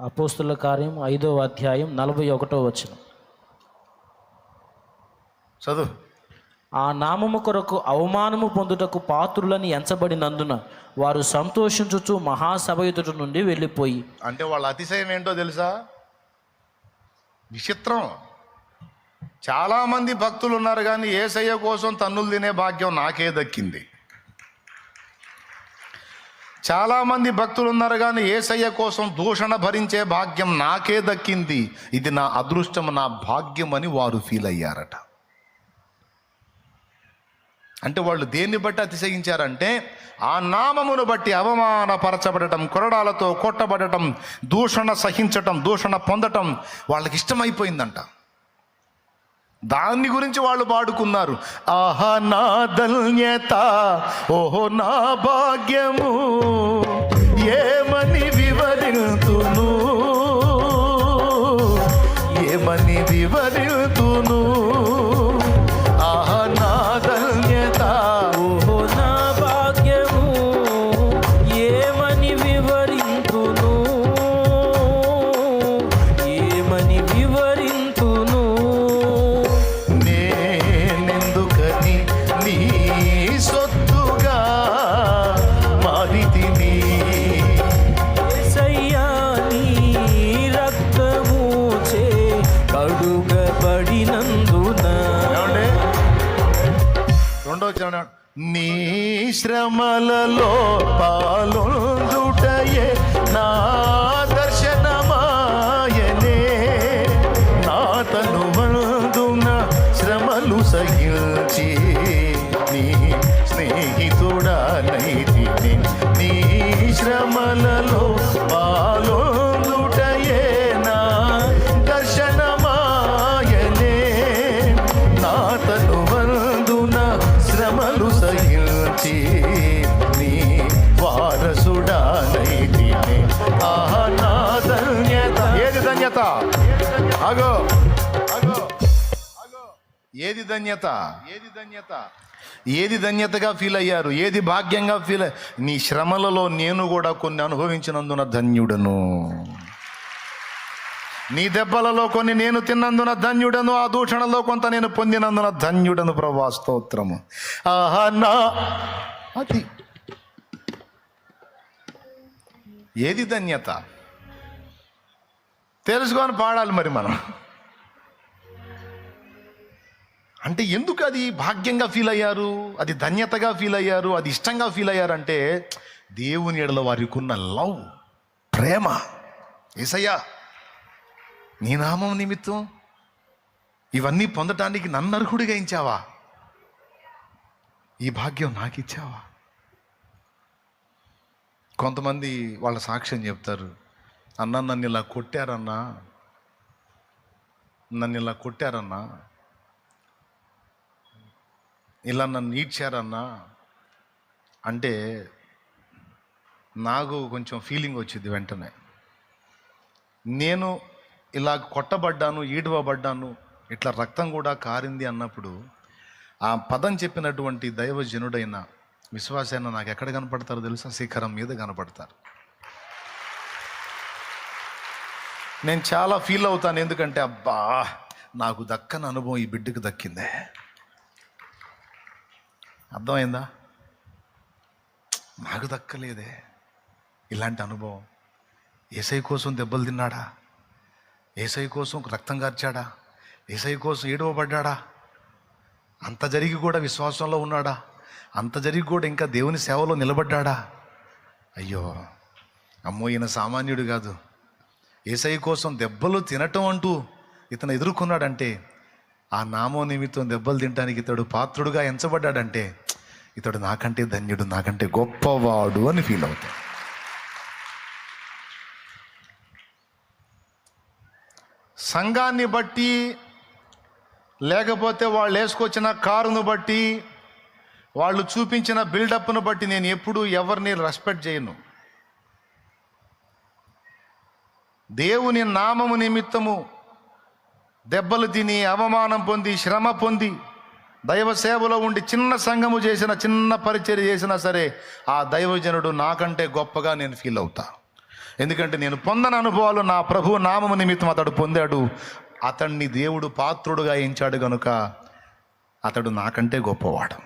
అపోస్తుల కార్యం 5వ అధ్యాయం 41వ వచనం. చదువు. ఆ నామము కొరకు అవమానము పొందుటకు పాత్రులని ఎంచబడినందున వారు సంతోషించుచు మహాసభ ఎదుట నుండి వెళ్ళిపోయి. అంటే వాళ్ళ అతిశయం ఏంటో తెలుసా? విచిత్రం. చాలామంది భక్తులు ఉన్నారు, కానీ యేసయ్య కోసం తన్నులు తినే భాగ్యం నాకే దక్కింది. చాలామంది భక్తులు ఉన్నారు, కానీ యేసయ్య కోసం దూషణ భరించే భాగ్యం నాకే దక్కింది. ఇది నా అదృష్టం, నా భాగ్యం అని వారు ఫీల్ అయ్యారట. అంటే వాళ్ళు దేన్ని బట్టి అతిశయించారంటే, ఆ నామమును బట్టి అవమానపరచబడటం, కొరడాలతో కొట్టబడటం, దూషణ సహించటం, దూషణ పొందటం వాళ్ళకి ఇష్టమైపోయిందంట. దాన్ని గురించి వాళ్ళు పాడుకున్నారు. ఆహా నా ధన్యత, ఓహో నా భాగ్యము, ఏమని వివరింతును, ఏమని వివరింతును. ఆహా నా ధన్యత, ఓహో నా భాగ్యము, ఏమని వివరింతును, ఏమని వివరింతును. నేనెందుకని నీ సొత్తుగా మారితిని, యేసయ్యా నీ రక్తముచే కడుగబడినందున. రెండో చరణం. నీ శ్రమలలో పాలొందుటయే నా దర్శనమాయనే, నా తనువందున శ్రమలు సహించి నీ స్నేహితుడనైతిని. నీ శ్రమలలో పాలొందుటయే నా దర్శనమాయనే, నా తనువందున శ్రమలు సహించి నీ వారసుడనైతిని. ఆహా నా ధన్యత. ఏది ధన్యత? అగో ఏది ధన్యత? ఏది ధన్యత? ఏది ధన్యతగా ఫీల్ అయ్యారు? ఏది భాగ్యంగా ఫీల్ అయ్యారు? నీ శ్రమలలో నేను కూడా కొన్ని అనుభవించినందున ధన్యుడను, నీ దెబ్బలలో కొన్ని నేను తిన్నందున ధన్యుడను, ఆ దూషణలో కొంత నేను పొందినందున ధన్యుడను. ప్రభువా స్తోత్రము. ఆహా నా అది ఏది ధన్యత తెలుసుకొని పాడాలి మరి మనం. అంటే ఎందుకు అది భాగ్యంగా ఫీల్ అయ్యారు, అది ధన్యతగా ఫీల్ అయ్యారు, అది ఇష్టంగా ఫీల్ అయ్యారంటే దేవుని ఎడల వారికి ఉన్న లవ్, ప్రేమ. యేసయ్యా నీ నామం నిమిత్తం ఇవన్నీ పొందటానికి నన్ను అర్హుడిగా ఇచ్చావా, ఈ భాగ్యం నాకు ఇచ్చావా. కొంతమంది వాళ్ళ సాక్ష్యం చెప్తారు. అన్న నన్ను ఇలా కొట్టారన్నా, నన్ను ఇలా కొట్టారన్నా, ఇలా నన్ను ఈడ్చారన్నా అంటే నాకు కొంచెం ఫీలింగ్ వచ్చింది వెంటనే. నేను ఇలా కొట్టబడ్డాను, ఈడవబడ్డాను, ఇట్లా రక్తం కూడా కారింది అన్నప్పుడు ఆ పదం చెప్పినటువంటి దైవజనుడైన విశ్వాసైన నాకు ఎక్కడ కనపడతారో తెలుసా? శిఖరం మీద కనపడతారు. నేను చాలా ఫీల్ అవుతాను. ఎందుకంటే అబ్బా నాకు దక్కని అనుభవం ఈ బిడ్డకు దక్కిందే. అర్థమైందా? నాకు దక్కలేదే ఇలాంటి అనుభవం. యేసయ్య కోసం దెబ్బలు తిన్నాడా, యేసయ్య కోసం రక్తం కార్చాడా, యేసయ్య కోసం ఏడవబడ్డాడా, అంత జరిగి కూడా విశ్వాసంలో ఉన్నాడా, అంత జరిగి కూడా ఇంకా దేవుని సేవలో నిలబడ్డాడా? అయ్యో అమ్మో ఈయన సామాన్యుడు కాదు. యేసయ్య కోసం దెబ్బలు తినటం అంటూ ఇతను ఎదుర్కొన్నాడంటే, ఆ నామం నిమిత్తం దెబ్బలు తినడానికి ఇతడు పాత్రుడుగా ఎంచబడ్డాడంటే ఇతడు నాకంటే ధన్యుడు, నాకంటే గొప్పవాడు అని ఫీల్ అవుతాడు. సంఘాన్ని బట్టి, లేకపోతే వాళ్ళు వేసుకొచ్చిన కారును బట్టి, వాళ్ళు చూపించిన బిల్డప్ను బట్టి నేను ఎప్పుడూ ఎవరిని రెస్పెక్ట్ చేయను. దేవుని నామము నిమిత్తము దెబ్బలు తిని, అవమానం పొంది, శ్రమ పొంది, దైవ సేవలో ఉండి చిన్న సంఘము చేసిన, చిన్న పరిచర్య చేసినా సరే ఆ దైవజనుడు నాకంటే గొప్పగా నేను ఫీల్ అవుతా. ఎందుకంటే నేను పొందని అనుభవాలు నా ప్రభు నామము నిమిత్తం అతడు పొందాడు. అతన్ని దేవుడు పాత్రుడుగా ఎంచాడు గనుక అతడు నాకంటే గొప్పవాడు.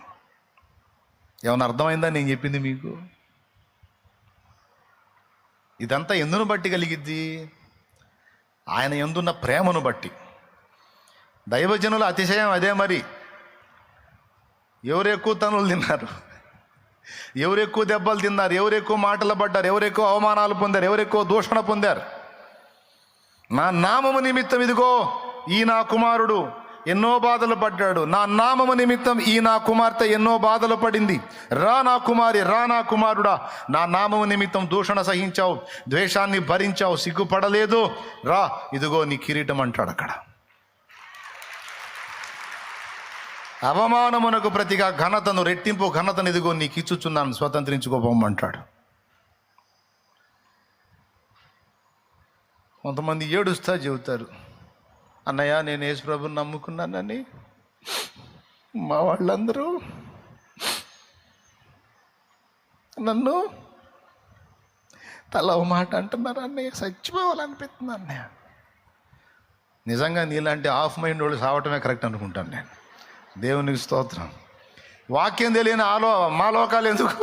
ఏమన్నా అర్థమైందా నేను చెప్పింది మీకు? ఇదంతా ఎందును బట్టి కలిగిద్ది? ఆయన యందున్న ప్రేమను బట్టి. దైవజనుల అతిశయం అదే. మరి ఎవరు ఎక్కువ తనులు తిన్నారు, ఎవరు ఎక్కువ దెబ్బలు తిన్నారు, ఎవరు ఎక్కువ మాటలు పడ్డారు, ఎవరు ఎక్కువ అవమానాలు పొందారు, ఎవరు ఎక్కువ దూషణ పొందారు? నా నామము నిమిత్తం ఇదిగో ఈ నా కుమారుడు ఎన్నో బాధలు పడ్డాడు, నా నామము నిమిత్తం ఈ నా కుమార్తె ఎన్నో బాధలు పడింది. రా నా కుమారి, రా నా కుమారుడా, నా నామము నిమిత్తం దూషణ సహించావు, ద్వేషాన్ని భరించావు, సిగ్గుపడలేదు, రా ఇదిగో నీ కిరీటం అంటాడు. అక్కడ అవమానమునకు ప్రతిగా ఘనతను, రెట్టింపు ఘనతను ఇదిగో నీకు ఇచ్చుచున్నాను, స్వతంత్రించుకోబోమంటాడు. కొంతమంది ఏడుస్తా చెబుతారు, అన్నయ్య నేను యేసు ప్రభుని నమ్ముకున్నానని మా వాళ్ళందరూ నన్ను తల ఓ మాట అంటున్నారు అన్నయ్య, చచ్చిపోవాలనిపిస్తుంది అన్నయ్య. నిజంగా నీలాంటి ఆఫ్ మైండ్ వాళ్ళు సావటమే కరెక్ట్ అనుకుంటాను నేను. దేవునికి స్తోత్రం. వాక్యం తెలియని మా లోకాలు ఎందుకు?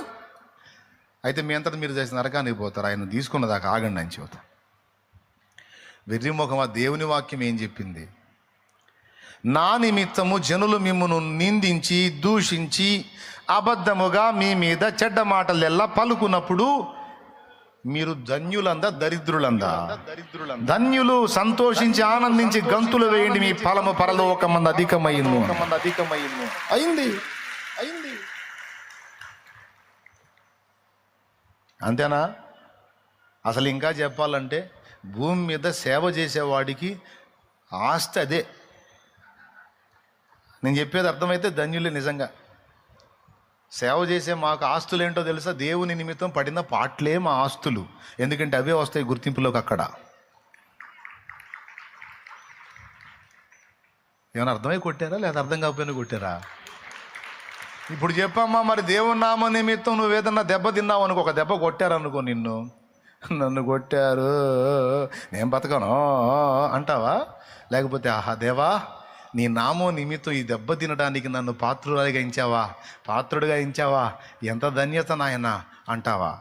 అయితే మీ అంతటా మీరు చేసిన నరకానికి పోతారు. ఆయన తీసుకున్నదాకా ఆగండి అని చెబుతా. వెర్రిముఖమా, దేవుని వాక్యం ఏం చెప్పింది? నా నిమిత్తము జనులు మిమ్మును నిందించి దూషించి అబద్ధముగా మీ మీద చెడ్డ మాటలెల్లా పలుకున్నప్పుడు మీరు ధన్యులందా దరిద్రులందా? ధన్యులు, సంతోషించి ఆనందించి గంతులు వేయండి, మీ ఫలము పరలోకమందు అధికమైంది. అయింది. అంతేనా? అసలు ఇంకా చెప్పాలంటే భూమి మీద సేవ చేసేవాడికి ఆస్తి అదే. నేను చెప్పేది అర్థమైతే ధన్యులే. నిజంగా సేవ చేసే మాకు ఆస్తులు ఏంటో తెలుసా? దేవుని నిమిత్తం పడిన పాటలే మా ఆస్తులు. ఎందుకంటే అవే వస్తాయి గుర్తింపులోకి. అక్కడ ఏమైనా అర్థమై కొట్టారా లేదా అర్థం కాకపోయినా కొట్టారా? ఇప్పుడు చెప్పమ్మా, మరి దేవుని నామ నిమిత్తం నువ్వు ఏదన్నా దెబ్బ తిన్నావు అనుకో, ఒక దెబ్బ కొట్టారనుకో, నన్ను కొట్టారు నేను బతకను అంటావా? లేకపోతే ఆహా దేవా, నీ నామం నిమిత్తం ఈ దెబ్బ తినడానికి నన్ను పాత్రుడిగా ఎంచావా, ఎంత ధన్యత నాయన అంటావా?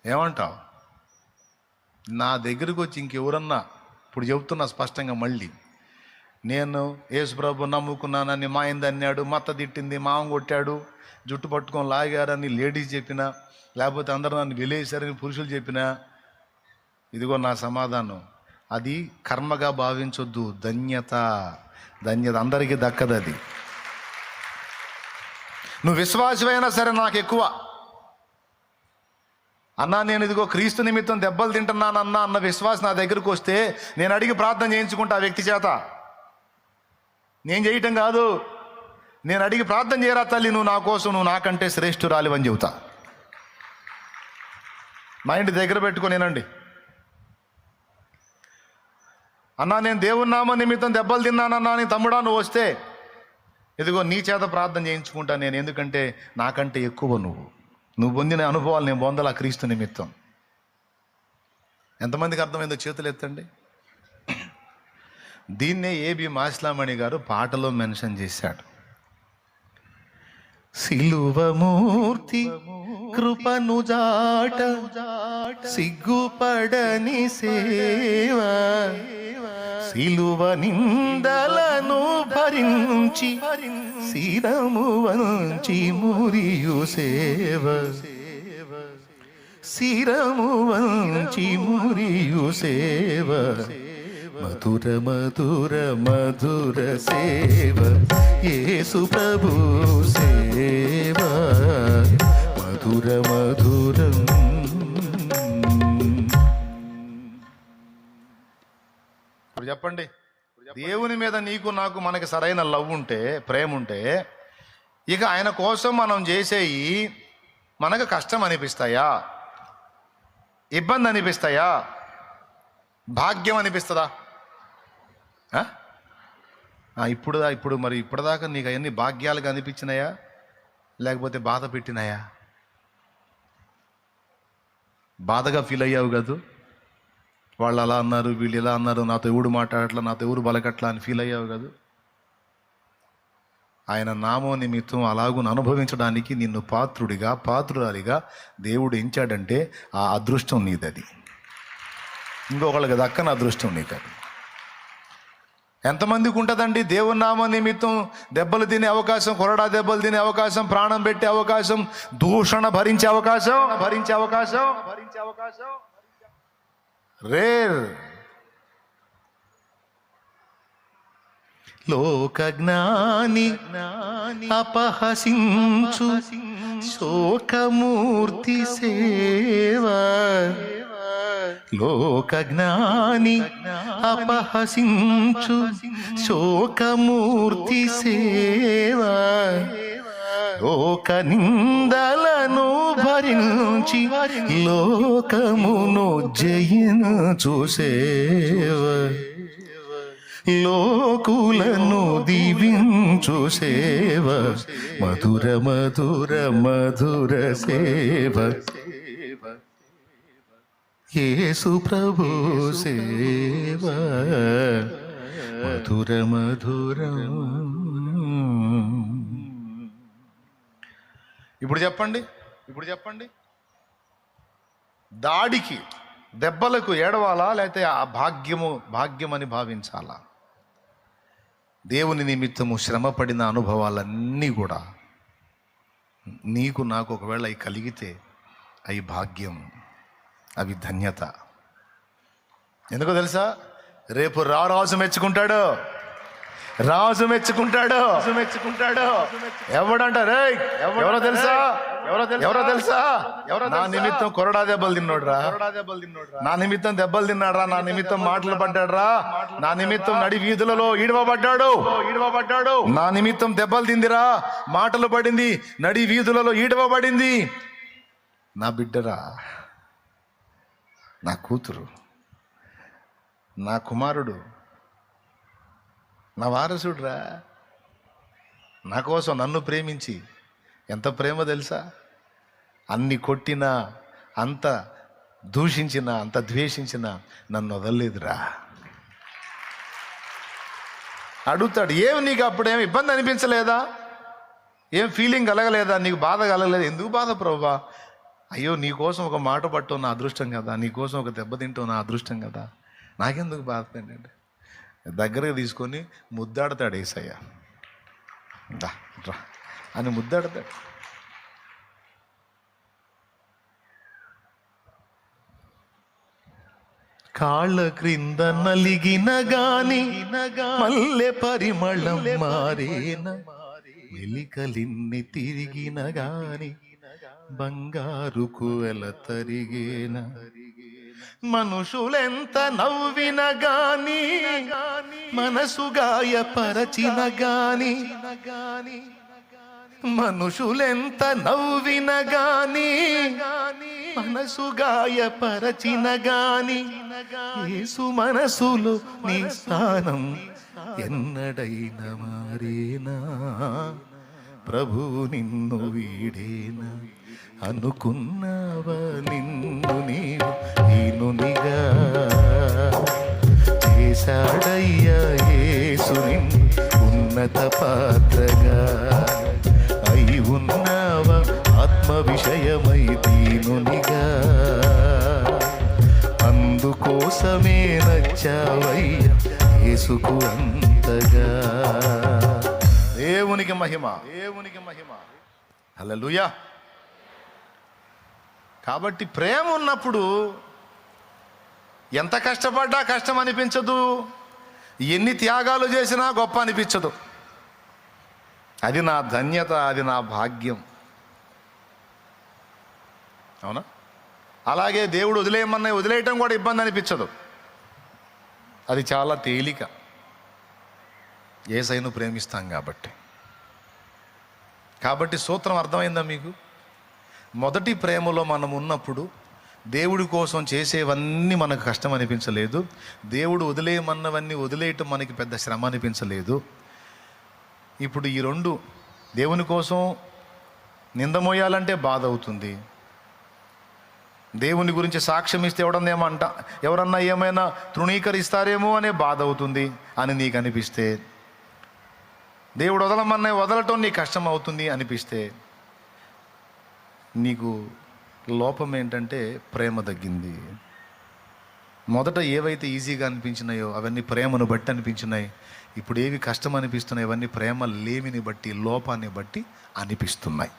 ఏమంటావు? నా దగ్గరికి వచ్చి ఇంకెవరన్నా, ఇప్పుడు చెబుతున్నా స్పష్టంగా మళ్ళీ, నేను యేసు ప్రభు నమ్ముకున్నానని మా ఆయన అన్నాడు, మత్త తిట్టింది, మామ కొట్టాడు, జుట్టు పట్టుకొని లాగారని లేడీస్ చెప్పినా, లేకపోతే అందరూ నన్ను వెలేసారని పురుషులు చెప్పినా, ఇదిగో నా సమాధానం, అది కర్మగా భావించొద్దు. ధన్యత అందరికీ దక్కదు. అది నువ్వు విశ్వాసమైనా సరే నాకు ఎక్కువ అన్నా, నేను ఇదిగో క్రీస్తు నిమిత్తం దెబ్బలు తింటున్నానన్నా అన్న విశ్వాసం నా దగ్గరకు వస్తే నేను అడిగి ప్రార్థన చేయించుకుంటా ఆ వ్యక్తి చేత. నేను చేయటం కాదు, నేను అడిగి ప్రార్థన చేయరా తల్లి, నువ్వు నా కోసం, నువ్వు నాకంటే శ్రేష్ఠురాలివని చెబుతా. మా ఇంటి దగ్గర పెట్టుకునేనండి, అన్నా నేను దేవుని నామ నిమిత్తం దెబ్బలు తిన్నానన్నా నీ తమ్ముడా నువ్వు వస్తే ఇదిగో నీ చేత ప్రార్థన చేయించుకుంటా నేను. ఎందుకంటే నాకంటే ఎక్కువ నువ్వు పొందిన అనుభవాలు నేను పొందాల క్రీస్తు నిమిత్తం. ఎంతమందికి అర్థమైందో చేతులు ఎత్తండి. దీన్నే ఏబి మాస్లామణి గారు పాటలో మెన్షన్ చేశాడు. సిలువమూర్తి కృపను జాట సిగ్గుపడని సేవ, సిలువ నిందలను భరించి శిరము వంచి మురియు సేవ, శిరము వంచి మురియు సేవ, మధుర మధుర మధుర సేవ, యేసు ప్రభు సేవ, మధుర మధురం. ఇప్పుడు చెప్పండి, దేవుని మీద నీకు నాకు మనకి సరైన లవ్ ఉంటే, ప్రేమ ఉంటే, ఇక ఆయన కోసం మనం చేసేవి మనకు కష్టం అనిపిస్తాయా, ఇబ్బంది అనిపిస్తాయా, భాగ్యం అనిపిస్తుందా? ఇప్పుడు మరి ఇప్పటిదాకా నీకు అవన్నీ భాగ్యాలుగా అనిపించినాయా, లేకపోతే బాధ పెట్టినాయా? బాధగా ఫీల్ అయ్యావు కాదు, వాళ్ళు అలా అన్నారు, వీళ్ళు ఇలా అన్నారు, నాతో ఎవడు మాట్లాడట్లా, నాతో ఎవరు బలకట్లా అని ఫీల్ అయ్యావు కాదు. ఆయన నామం నిమిత్తం అలాగును అనుభవించడానికి నిన్ను పాత్రురాలిగా దేవుడు ఎంచాడంటే ఆ అదృష్టం నీదది. ఇంకొకళ్ళకి దక్కని అదృష్టం నీకు అది. ఎంతమందికి ఉంటుందండి దేవుని నామం నిమిత్తం దెబ్బలు తినే అవకాశం, కొరడా దెబ్బలు తినే అవకాశం, ప్రాణం పెట్టే అవకాశం, దూషణ భరించే అవకాశం రేర్. లోక జ్ఞాని అపహసించు శోకమూర్తి సేవ, లోక జ్ఞాని అపహసించు శోకమూర్తి సేవ, లోక నిందలను భరించి లోకమును జయించు సేవ, లోకులను దీవించు సేవ, మధుర మధుర మధుర సేవ, యేసు ప్రభు సేవ, మధుర మధుర. ఇప్పుడు చెప్పండి, దాడికి దెబ్బలకు ఏడవాలా, లేకపోతే ఆ భాగ్యమని భావించాలా? దేవుని నిమిత్తము శ్రమపడిన అనుభవాలన్నీ కూడా నీకు నాకు ఒకవేళ అవి కలిగితే అవి భాగ్యం, అవి ధన్యత. ఎందుకో తెలుసా? రేపు రాజు మెచ్చుకుంటాడు. ఎవడంటారు? ఎవరో తెలుసా? నా నిమిత్తం కొరడా దెబ్బలు తిన్నాడురా, నా నిమిత్తం దెబ్బలు తిన్నాడురా, నా నిమిత్తం మాటలు పడ్డాడురా, నా నిమిత్తం నడి వీధులలో ఈడవబడ్డాడు, నా నిమిత్తం దెబ్బలు తిందిరా, మాటలు పడింది, నడి వీధులలో ఈడవబడింది. నా బిడ్డరా, నా కూతురు, నా కుమారుడు, నా వారసుడురా, నా కోసం నన్ను ప్రేమించి, ఎంత ప్రేమ తెలుసా? అన్ని కొట్టినా, అంత దూషించినా, అంత ద్వేషించినా నన్ను వదలలేదురా. అడుగుతాడు, ఏం నీకు అప్పుడేం ఇబ్బంది అనిపించలేదా? ఏం ఫీలింగ్ కలగలేదా? నీకు బాధ కలగలేదు? ఎందుకు బాధ ప్రభువా? అయ్యో, నీకోసం ఒక మాట పట్టవు నా అదృష్టం కదా, నీకోసం ఒక దెబ్బ తింటావు నా అదృష్టం కదా, నాకెందుకు బాధపడండి? దగ్గరకు తీసుకొని ముద్దాడతాడు యేసయ్య. రా అని ముద్దాడతాడు. కాళ్ళ క్రింద నలిగిన గాని మల్లె పరిమళం మారేన, మెలికలిన్ని తిరిగిన గాని బంగారు కువెల తరిగేన, మనుషులెంత నవ్విన గాని మనసు గాయపరచిన గాని, మనుషులెంత నవ్విన గాని మనసు గాయపరచిన గాని, యేసు మనసులో నీ స్థానం ఎన్నడైనా మారేనా? ప్రభు నిన్ను వీడేనా? అనుకున్నావా నిన్ను నీవు హీనునిగా? చేశాడయ్యా యేసు నిన్ను ఉన్నత పాత్రగా. అయి ఉన్నావా ఆత్మ విషయమై దీనునిగా? అందుకోసమే నచ్చావయ్యా యేసుకు అంతగా. దేవునికి మహిమ. హల్లెలూయా. కాబట్టి ప్రేమ ఉన్నప్పుడు ఎంత కష్టపడ్డా కష్టం అనిపించదు, ఎన్ని త్యాగాలు చేసినా గొప్ప అనిపించదు. అది నా ధన్యత, అది నా భాగ్యం. అవునా? అలాగే దేవుడు వదిలేయటం కూడా ఇబ్బంది అనిపించదు, అది చాలా తేలిక. యేసయ్యను ప్రేమిస్తాం కాబట్టి సూత్రం అర్థమైందా మీకు? మొదటి ప్రేమలో మనం ఉన్నప్పుడు దేవుడి కోసం చేసేవన్నీ మనకు కష్టం అనిపించలేదు, దేవుడు వదిలేయమన్నవన్నీ వదిలేయటం మనకి పెద్ద శ్రమ అనిపించలేదు. ఇప్పుడు ఈ రెండు, దేవుని కోసం నింద మోయాలంటే బాధ అవుతుంది, దేవుని గురించి సాక్ష్యం ఇస్తే ఎవరన్నా ఏమైనా తృణీకరిస్తారేమో అనే బాధ అవుతుంది అని నీకు అనిపిస్తే, దేవుడు వదలటం నీకు కష్టం అవుతుంది అనిపిస్తే, నీకు లోపం ఏంటంటే ప్రేమ తగ్గింది. మొదట ఏవైతే ఈజీగా అనిపించినాయో అవన్నీ ప్రేమను బట్టి అనిపించినాయి. ఇప్పుడు ఏవి కష్టం అనిపిస్తున్నాయి అవన్నీ ప్రేమ లేమిని బట్టి, లోపాన్ని బట్టి అనిపిస్తున్నాయి.